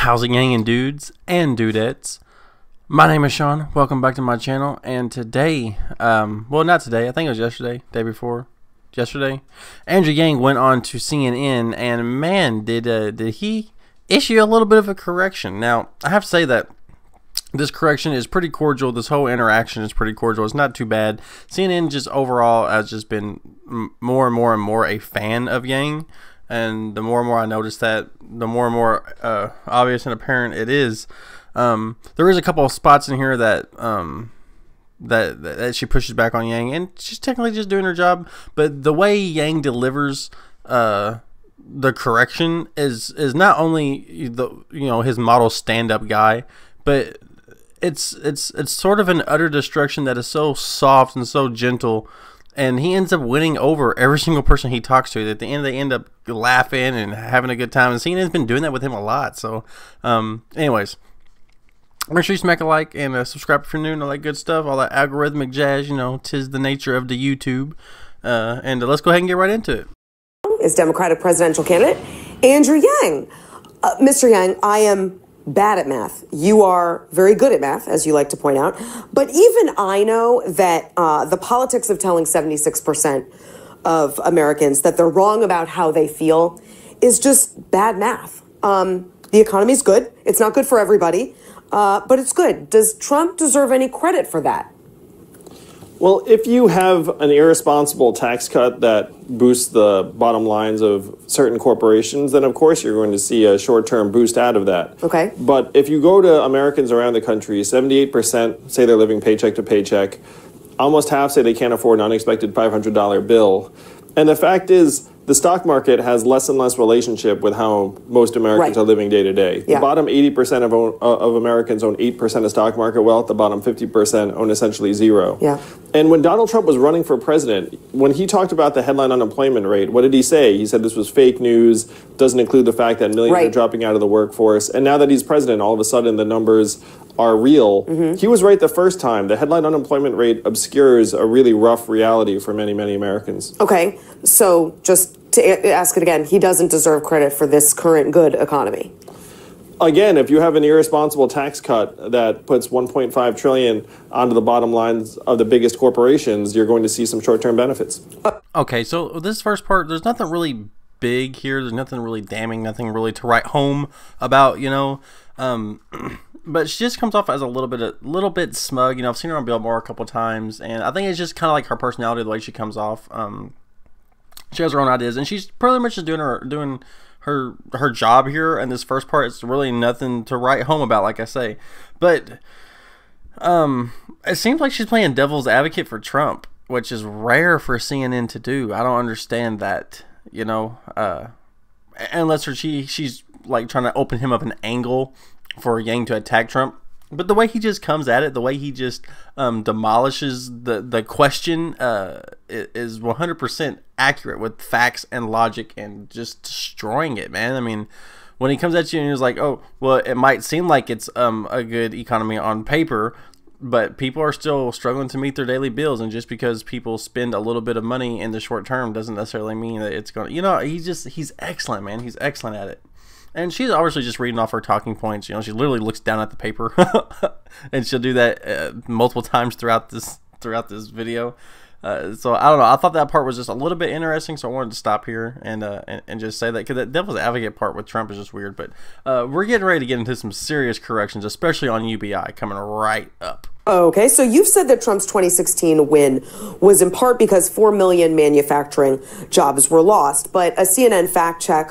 How's it going, dudes and dudettes? My name is Sean. Welcome back to my channel. And today, well, not today. I think it was yesterday, day before, yesterday. Andrew Yang went on to CNN, and man, did he issue a little bit of a correction. Now, I have to say that this correction is pretty cordial. This whole interaction is pretty cordial. It's not too bad. CNN just overall has just been more and more a fan of Yang. And the more and more I notice that, the more and more obvious and apparent it is. There is a couple of spots in here that that she pushes back on Yang, and she's technically just doing her job. But the way Yang delivers the correction is not only his model stand-up guy, but it's sort of an utter destruction that is so soft and so gentle. And he ends up winning over every single person he talks to. At the end, they end up laughing and having a good time. And CNN's been doing that with him a lot. So, anyways, make sure you smack a like and subscribe if you're new and all that good stuff. All that algorithmic jazz, tis the nature of the YouTube. And let's go ahead and get right into it. Is Democratic presidential candidate Andrew Yang. Mr. Yang, I am bad at math. You are very good at math, as you like to point out. But even I know that the politics of telling 76% of Americans that they're wrong about how they feel is just bad math. The economy is good. It's not good for everybody, but it's good. Does Trump deserve any credit for that? Well, if you have an irresponsible tax cut that boosts the bottom lines of certain corporations, then of course you're going to see a short-term boost out of that. Okay. But if you go to Americans around the country, 78% say they're living paycheck to paycheck. Almost half say they can't afford an unexpected $500 bill. And the fact is, the stock market has less and less relationship with how most Americans are living day to day. Yeah. The bottom 80% of Americans own 8% of stock market wealth. The bottom 50% own essentially zero. Yeah. And when Donald Trump was running for president, when he talked about the headline unemployment rate, what did he say? He said this was fake news, doesn't include the fact that millions are dropping out of the workforce. And now that he's president, all of a sudden the numbers are real. He was right the first time. The headline unemployment rate obscures a really rough reality for many, many Americans. Okay, so just to ask it again, he doesn't deserve credit for this current good economy. Again, if you have an irresponsible tax cut that puts $1.5 trillion onto the bottom lines of the biggest corporations, you're going to see some short-term benefits. Okay, so this first part, there's nothing really big here. There's nothing really damning, nothing really to write home about, but she just comes off as a little bit smug. I've seen her on Billboard a couple times, and I think it's just kind of like her personality, the way she comes off. She has her own ideas, and she's pretty much just doing her job here. And this first part, it's really nothing to write home about, like I say. But it seems like she's playing devil's advocate for Trump, which is rare for CNN to do. I don't understand that, unless she's like trying to open him up an angle for Yang to attack Trump. But the way he just comes at it, the way he just demolishes the question is 100% accurate with facts and logic and just destroying it, man. I mean, when he comes at you and he's like, oh, well, it might seem like it's a good economy on paper, but people are still struggling to meet their daily bills. And just because people spend a little bit of money in the short term doesn't necessarily mean that it's going to, he's excellent, man. He's excellent at it. And she's obviously just reading off her talking points. She literally looks down at the paper, and she'll do that multiple times throughout this video. So I don't know. I thought that part was just a little bit interesting, so I wanted to stop here and just say that, because that devil's advocate part with Trump is just weird. But we're getting ready to get into some serious corrections, especially on UBI coming right up. Okay, so you've said that Trump's 2016 win was in part because 4 million manufacturing jobs were lost, but a CNN fact check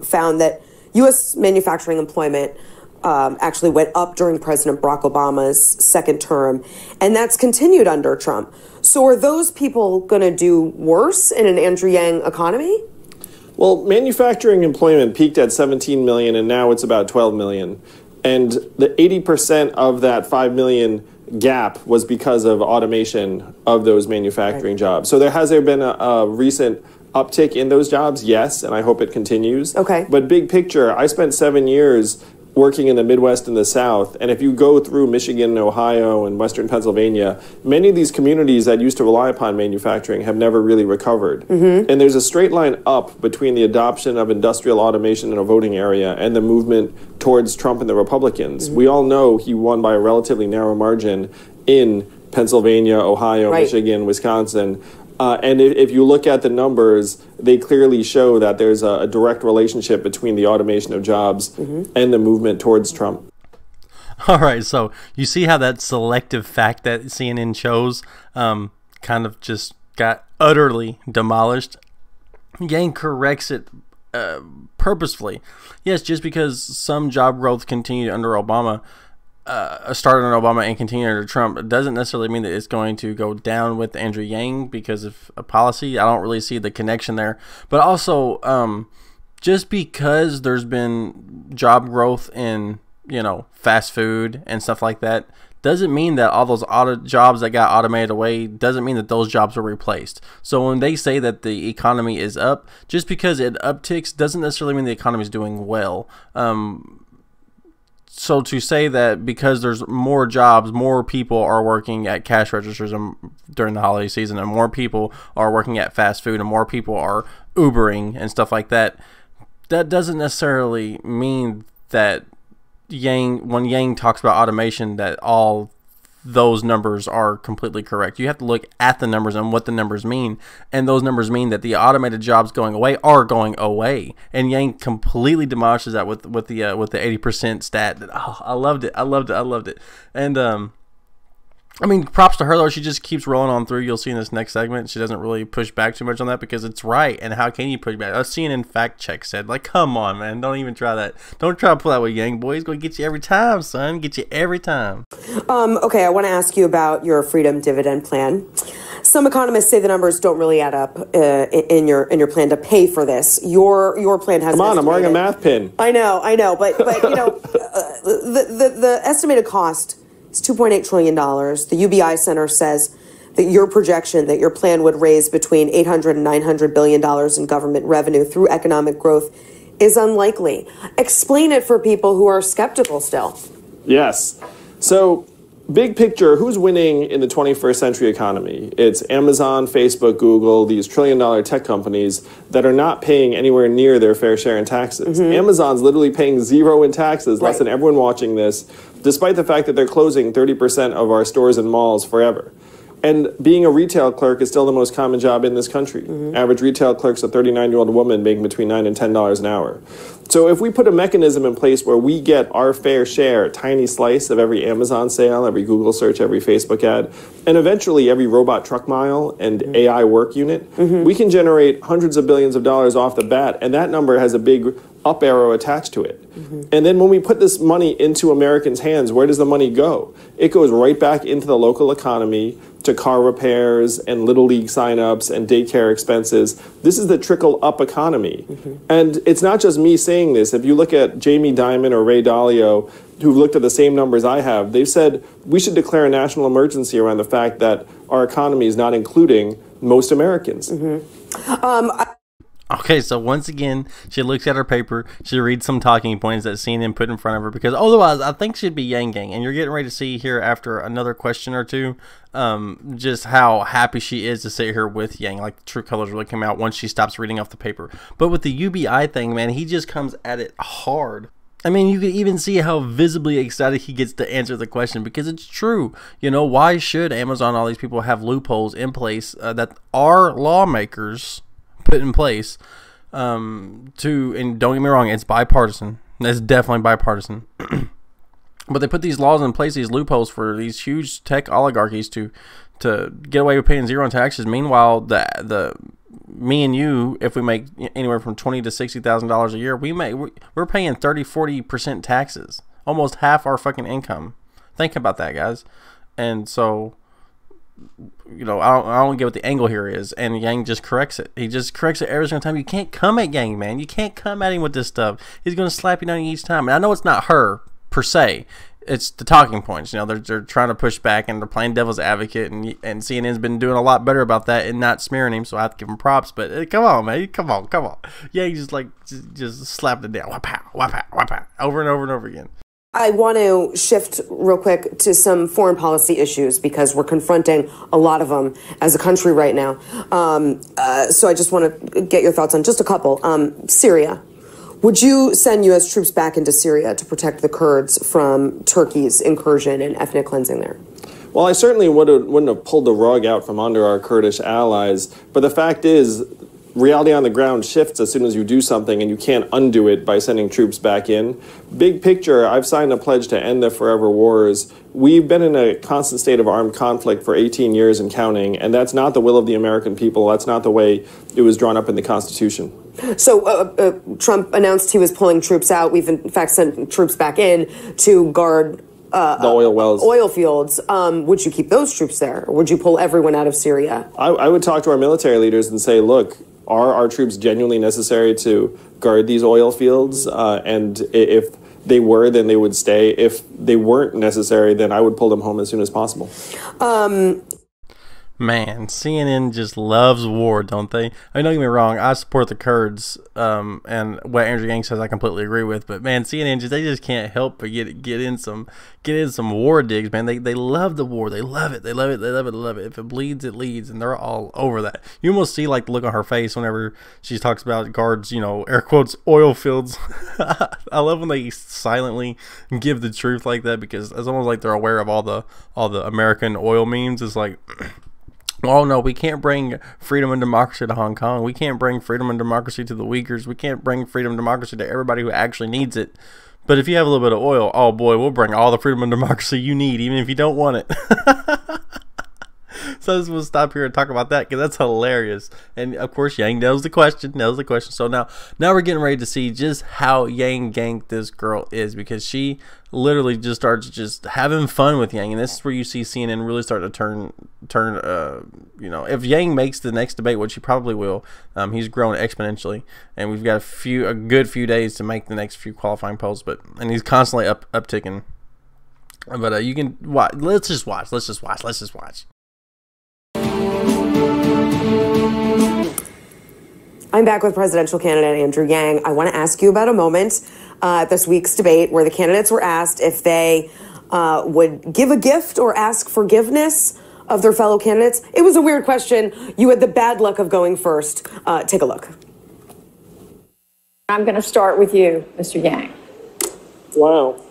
found that U.S. manufacturing employment actually went up during President Barack Obama's second term, and that's continued under Trump. So are those people going to do worse in an Andrew Yang economy? Well, manufacturing employment peaked at 17 million, and now it's about 12 million. And the 80% of that 5 million gap was because of automation of those manufacturing jobs. So has there been a recent uptick in those jobs? Yes, and I hope it continues. Okay. But big picture, I spent 7 years working in the Midwest and the South. And if you go through Michigan and Ohio and Western Pennsylvania, many of these communities that used to rely upon manufacturing have never really recovered. And there's a straight line up between the adoption of industrial automation in a voting area and the movement towards Trump and the Republicans. We all know he won by a relatively narrow margin in Pennsylvania, Ohio, Michigan, Wisconsin. And if you look at the numbers, they clearly show that there's a direct relationship between the automation of jobs and the movement towards Trump. All right, so you see how that selective fact that CNN chose kind of just got utterly demolished? Yang corrects it purposefully. Yes, just because some job growth continued under Obama, started under Obama and continued under Trump, it doesn't necessarily mean that it's going to go down with Andrew Yang because of a policy. I don't really see the connection there. But also, just because there's been job growth in, fast food and stuff like that, doesn't mean that all those jobs that got automated away, doesn't mean that those jobs were replaced. So when they say that the economy is up, just because it upticks doesn't necessarily mean the economy is doing well. So to say that because there's more jobs, more people are working at cash registers during the holiday season, and more people are working at fast food, and more people are Ubering and stuff like that, that doesn't necessarily mean that when Yang talks about automation, that all those numbers are completely correct. You have to look at the numbers and what the numbers mean, and those numbers mean that the automated jobs going away are going away. And Yang completely demolishes that with the 80% stat. Oh, I loved it. And I mean, props to her though. She just keeps rolling on through. You'll see in this next segment, she doesn't really push back too much on that because it's right. And how can you push back? A CNN fact check said, like, come on, man, don't even try that. Don't try to pull that with Yang, boy. He's gonna get you every time, son. Get you every time. Okay, I want to ask you about your freedom dividend plan. Some economists say the numbers don't really add up in your plan to pay for this. Your plan has. Come on, I'm wearing a math pin. I know, but the estimated cost is $2.8 trillion. The UBI Center says that your projection that your plan would raise between $800 and $900 billion in government revenue through economic growth is unlikely. Explain it for people who are skeptical still. Yes. So, big picture, who's winning in the 21st century economy? It's Amazon, Facebook, Google, these trillion-dollar tech companies that are not paying anywhere near their fair share in taxes. Amazon's literally paying zero in taxes, less than everyone watching this, despite the fact that they're closing 30% of our stores and malls forever. And being a retail clerk is still the most common job in this country. Average retail clerk's a 39-year-old woman making between $9 and $10 an hour. So if we put a mechanism in place where we get our fair share, a tiny slice of every Amazon sale, every Google search, every Facebook ad, and eventually every robot truck mile and AI work unit, we can generate hundreds of billions of dollars off the bat, and that number has a big up arrow attached to it. And then when we put this money into Americans' hands, where does the money go? It goes right back into the local economy, to car repairs and Little League signups and daycare expenses. This is the trickle-up economy. And it's not just me saying this. If you look at Jamie Dimon or Ray Dalio, who've looked at the same numbers I have, they've said we should declare a national emergency around the fact that our economy is not including most Americans. Okay, so once again, she looks at her paper, she reads some talking points that CNN put in front of her, because otherwise I think she'd be Yang Gang. And you're getting ready to see here after another question or two just how happy she is to sit here with Yang. Like, the true colors really come out once she stops reading off the paper. But with the UBI thing, man, he just comes at it hard. I mean, you can even see how visibly excited he gets to answer the question, because it's true. You know, why should Amazon and all these people have loopholes in place that our lawmakers put in place and don't get me wrong, it's bipartisan. It's definitely bipartisan. But they put these laws in place, these loopholes for these huge tech oligarchies to get away with paying zero in taxes. Meanwhile, me and you, if we make anywhere from $20,000 to $60,000 a year, we're paying 30-40% taxes, almost half our fucking income. Think about that, guys. And so, you know, I don't get what the angle here is, and Yang just corrects it. He just corrects it every single time. You can't come at Yang, man. You can't come at him with this stuff. He's going to slap you down each time. And I know it's not her per se. it's the talking points. You know, they're trying to push back and they're playing devil's advocate, and CNN's been doing a lot better about that and not smearing him. So I have to give him props. But come on, man, come on. Yeah, he just slapped it down, whap, over and over and over again. I want to shift real quick to some foreign policy issues because we're confronting a lot of them as a country right now. So I just want to get your thoughts on just a couple. Syria. Would you send U.S. troops back into Syria to protect the Kurds from Turkey's incursion and ethnic cleansing there? Well, I certainly wouldn't have pulled the rug out from under our Kurdish allies. But the fact is, reality on the ground shifts as soon as you do something, and you can't undo it by sending troops back in. Big picture, I've signed a pledge to end the forever wars. We've been in a constant state of armed conflict for 18 years and counting, and that's not the will of the American people. That's not the way it was drawn up in the Constitution. So Trump announced he was pulling troops out. We've, in fact, sent troops back in to guard the oil wells, oil fields. Would you keep those troops there, or would you pull everyone out of Syria? I would talk to our military leaders and say, look, are our troops genuinely necessary to guard these oil fields? And if they were, then they would stay. If they weren't necessary, then I would pull them home as soon as possible. Man, CNN just loves war, don't they? I mean, don't get me wrong, I support the Kurds, and what Andrew Yang says I completely agree with, but man, CNN they just can't help but get in some war digs, man. They love the war. They love it. If it bleeds, it leads, and they're all over that. You almost see like the look on her face whenever she talks about guards, you know, air quotes, oil fields. I love when they silently give the truth like that, because it's almost like they're aware of all the American oil memes. It's like, oh no, we can't bring freedom and democracy to Hong Kong. We can't bring freedom and democracy to the Uyghurs. We can't bring freedom and democracy to everybody who actually needs it. But if you have a little bit of oil, oh boy, we'll bring all the freedom and democracy you need, even if you don't want it. So we'll stop here and talk about that, because that's hilarious. And of course, Yang knows the question. So now we're getting ready to see just how Yang ganked this girl is, because she literally just starts just having fun with Yang, and this is where you see CNN really start to turn. You know, if Yang makes the next debate, which he probably will, he's grown exponentially, and we've got a good few days to make the next few qualifying polls, and he's constantly upticking. But you can watch. Let's just watch. I'm back with presidential candidate Andrew Yang. I want to ask you about a moment at this week's debate where the candidates were asked if they would give a gift or ask forgiveness of their fellow candidates. It was a weird question. You had the bad luck of going first. Take a look. I'm going to start with you, Mr. Yang. Wow.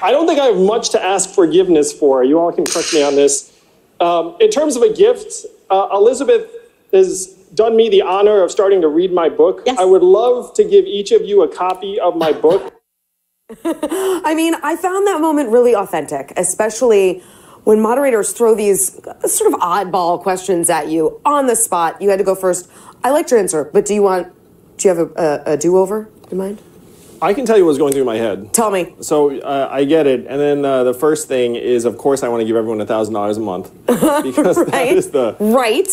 I don't think I have much to ask forgiveness for. You all can correct me on this. In terms of a gift, Elizabeth has done me the honor of starting to read my book. Yes. I would love to give each of you a copy of my book. I mean, I found that moment really authentic, especially when moderators throw these sort of oddball questions at you on the spot. You had to go first. I liked your answer, but do you have a do-over in mind? I can tell you what's going through my head. Tell me. So I get it. And then the first thing is, of course, I want to give everyone $1,000 a month. Because right. That is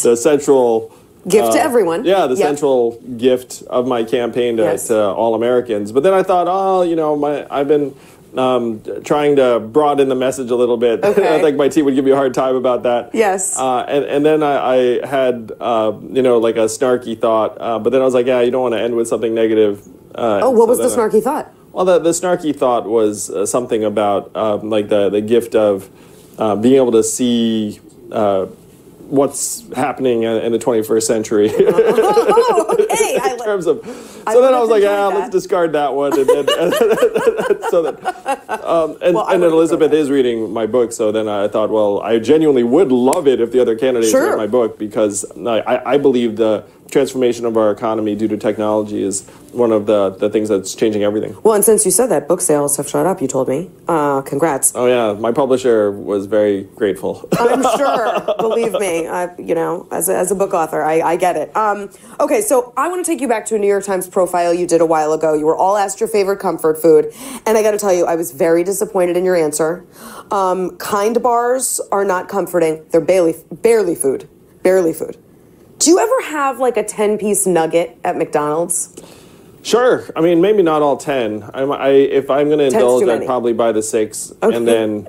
the central gift to everyone. Yeah, the central gift of my campaign to all Americans. But then I thought, I've been trying to broaden the message a little bit. Okay. I think my team would give me a hard time about that. Yes. And then I had, like a snarky thought. But then I was like, yeah, you don't want to end with something negative. What was the snarky thought? Well, the snarky thought was something about like the gift of being able to see what's happening in the 21st century. Okay. In terms of, so then I was like, let's discard that one. And then Elizabeth is reading my book, so then I thought, well, I genuinely would love it if the other candidates read my book, because I believe the transformation of our economy due to technology is one of the things that's changing everything. Well, and since you said that, book sales have shot up, you told me. Congrats. Oh, yeah. My publisher was very grateful. I'm sure. Believe me. You know, as a book author, I get it. Okay, so I want to take you back to a New York Times profile you did a while ago. You were all asked your favorite comfort food. And I got to tell you, I was very disappointed in your answer. Kind bars are not comforting. They're barely food. Barely food. Do you ever have like a 10-piece nugget at McDonald's? Sure. I mean, maybe not all 10. If I'm going to indulge, I'd probably buy the 6 and then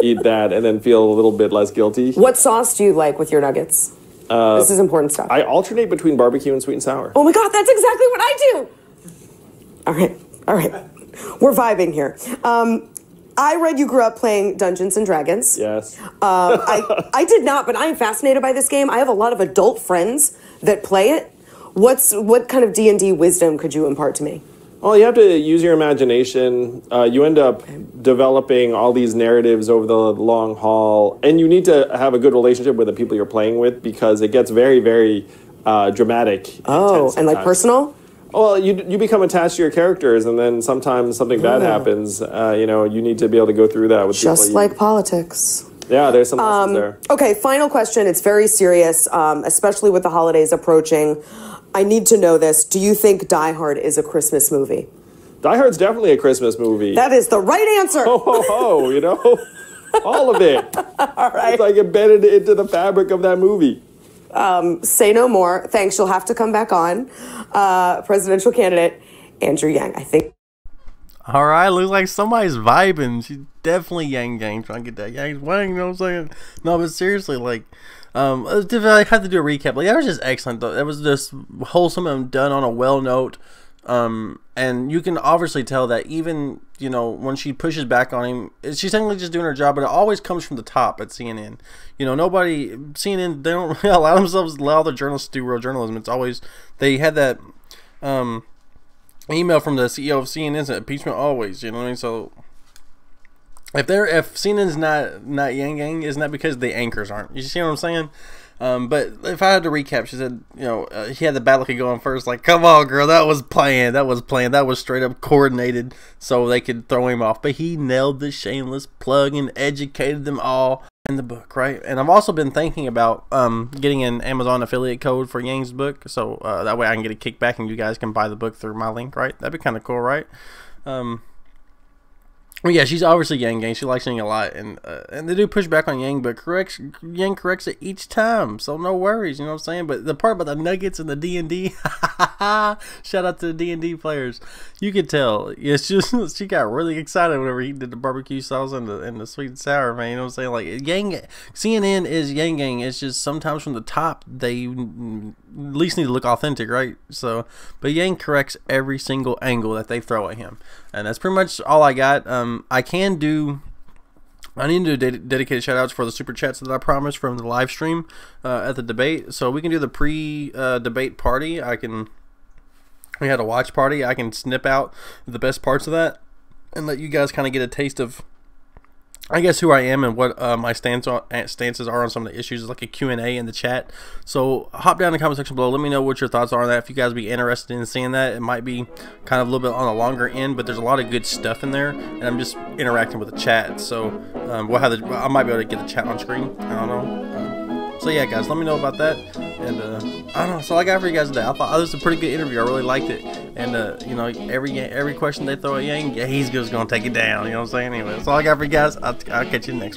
eat that and then feel a little bit less guilty. What sauce do you like with your nuggets? This is important stuff. I alternate between barbecue and sweet and sour. Oh my God, that's exactly what I do. All right. We're vibing here. I read you grew up playing Dungeons and Dragons. Yes. I did not, but I am fascinated by this game. I have a lot of adult friends that play it. What kind of D&D wisdom could you impart to me? Well, you have to use your imagination. You end up developing all these narratives over the long haul, and you need to have a good relationship with the people you're playing with because it gets very, very dramatic. Oh, and like personal? Well, you become attached to your characters, and then sometimes something bad happens. You need to be able to go through that with people. Just like politics. Yeah, there's some lessons there. Okay, final question. It's very serious, especially with the holidays approaching. I need to know this. Do you think Die Hard is a Christmas movie? Die Hard's definitely a Christmas movie. That is the right answer. Ho, ho, ho, all of it. All right. It's like embedded into the fabric of that movie. Say no more. Thanks. You'll have to come back on. Presidential candidate Andrew Yang, I think. All right, looks like somebody's vibing. She's definitely Yang Gang trying to get that Yang Wang. You know what I'm saying? No, but seriously, like, I have to do a recap. Like, that was just excellent, though. That was just wholesome and done on a well note. And you can obviously tell that even, when she pushes back on him, she's technically just doing her job, but it always comes from the top at CNN. CNN, they don't really allow the journalists to do real journalism. It's always, they had that email from the CEO of CNN's impeachment always, you know what I mean? So if CNN's not Yang Gang, isn't that because the anchors aren't? You see what I'm saying? But if I had to recap, she said, he had the battle going first. Like, come on, girl, that was planned. That was straight up coordinated so they could throw him off. But he nailed the shameless plug and educated them all in the book, right? And I've also been thinking about getting an Amazon affiliate code for Yang's book, so that way I can get a kickback and you guys can buy the book through my link, right? That'd be kind of cool, right? Well, yeah, she's obviously Yang Gang. She likes Yang a lot, and they do push back on Yang, but Yang corrects it each time, so no worries, you know what I'm saying? But the part about the nuggets and the D&D, shout out to the D&D players. You could tell, it's just she got really excited whenever he did the barbecue sauce and the sweet and sour, man. You know what I'm saying? Like CNN is Yang Gang. It's just sometimes from the top they at least need to look authentic, right? So, but Yang corrects every single angle that they throw at him, and that's pretty much all I got. I need to do dedicated shout outs for the super chats that I promised from the live stream at the debate. So we can do the pre-debate party. We had a watch party. I can snip out the best parts of that and let you guys kind of get a taste of, I guess, who I am and what my stances are on some of the issues, like a Q&A in the chat. So hop down in the comment section below. Let me know what your thoughts are on that. If you guys be interested in seeing that, it might be kind of a little bit on the longer end, but there's a lot of good stuff in there, and I'm just interacting with the chat. So I might be able to get the chat on screen. I don't know. So yeah, guys, let me know about that. And I don't know. So I got for you guys today. I thought this was a pretty good interview. I really liked it. And every question they throw at Yang, yeah, he's just gonna take it down. You know what I'm saying? Anyway, that's all I got for you guys. I'll catch you next one.